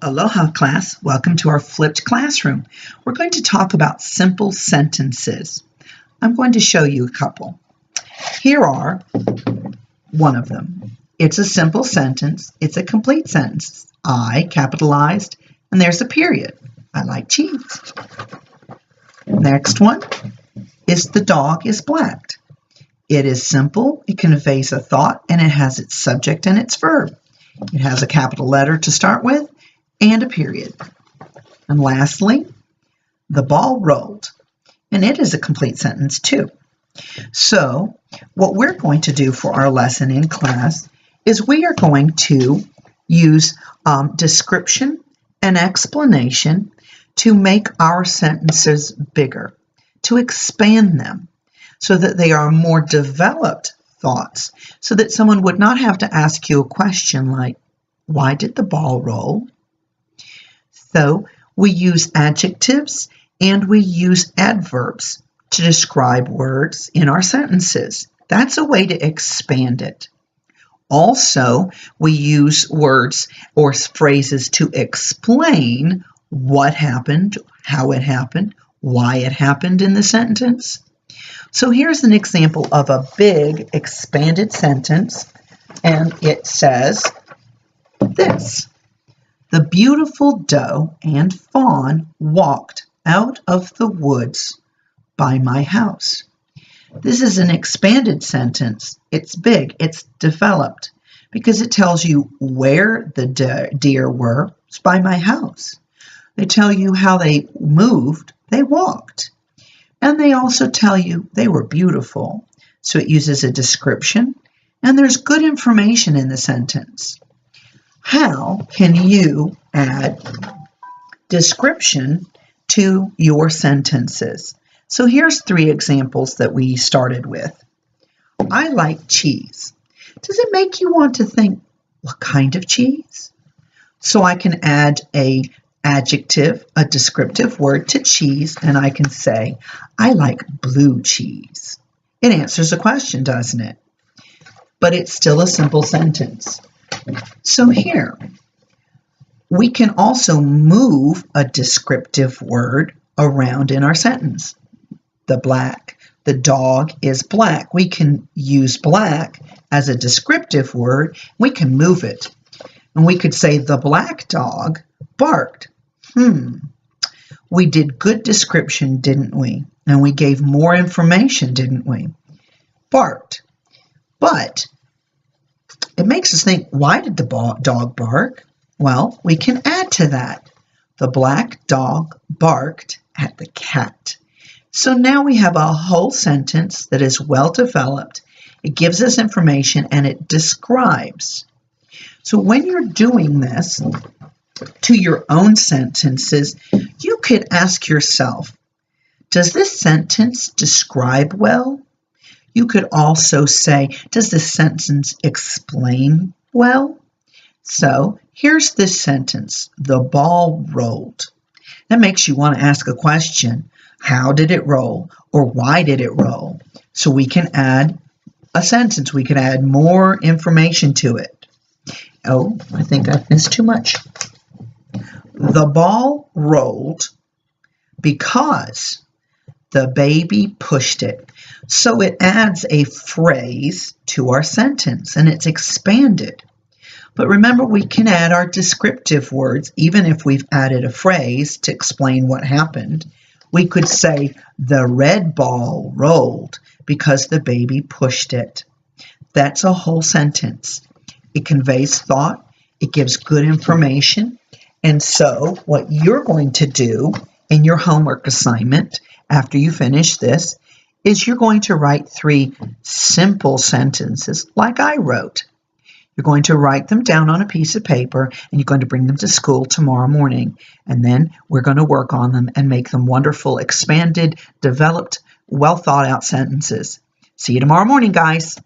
Aloha class, welcome to our flipped classroom. We're going to talk about simple sentences. I'm going to show you a couple. Here are one of them. It's a simple sentence. It's a complete sentence. I capitalized, and there's a period. I like cheese. Next one is the dog is black. It is simple, it conveys a thought, and it has its subject and its verb. It has a capital letter to start with and a period. And lastly, the ball rolled. And it is a complete sentence too. So what we're going to do for our lesson in class is we are going to use description and explanation to make our sentences bigger, to expand them so that they are more developed thoughts, so that someone would not have to ask you a question like, why did the ball roll? So we use adjectives and we use adverbs to describe words in our sentences. That's a way to expand it. Also, we use words or phrases to explain what happened, how it happened, why it happened in the sentence. So here's an example of a big expanded sentence, and it says this. The beautiful doe and fawn walked out of the woods by my house. This is an expanded sentence. It's big, it's developed, because it tells you where the deer were. It's by my house. They tell you how they moved. They walked. And they also tell you they were beautiful. So it uses a description, and there's good information in the sentence. How can you add description to your sentences? So here's 3 examples that we started with. I like cheese. Does it make you want to think, what kind of cheese? So I can add an adjective, a descriptive word to cheese, and I can say, I like blue cheese. It answers a question, doesn't it? But it's still a simple sentence. So here, we can also move a descriptive word around in our sentence. The dog is black. We can use black as a descriptive word. We can move it. And we could say the black dog barked. We did good description, didn't we? And we gave more information, didn't we? Barked. But it makes us think, why did the dog bark? Well, we can add to that. The black dog barked at the cat. So now we have a whole sentence that is well developed. It gives us information and it describes. So when you're doing this to your own sentences, you could ask yourself, does this sentence describe well? You could also say, does this sentence explain well? So here's this sentence, the ball rolled. That makes you want to ask a question. How did it roll? Or why did it roll? So we can add a sentence. We can add more information to it. Oh, I think I've missed too much. The ball rolled because the baby pushed it. So it adds a phrase to our sentence and it's expanded. But remember, we can add our descriptive words even if we've added a phrase to explain what happened. We could say the red ball rolled because the baby pushed it. That's a whole sentence. It conveys thought. It gives good information. And so what you're going to do in your homework assignment after you finish this is you're going to write 3 simple sentences like I wrote. You're going to write them down on a piece of paper and you're going to bring them to school tomorrow morning. And then we're going to work on them and make them wonderful, expanded, developed, well thought out sentences. See you tomorrow morning, guys.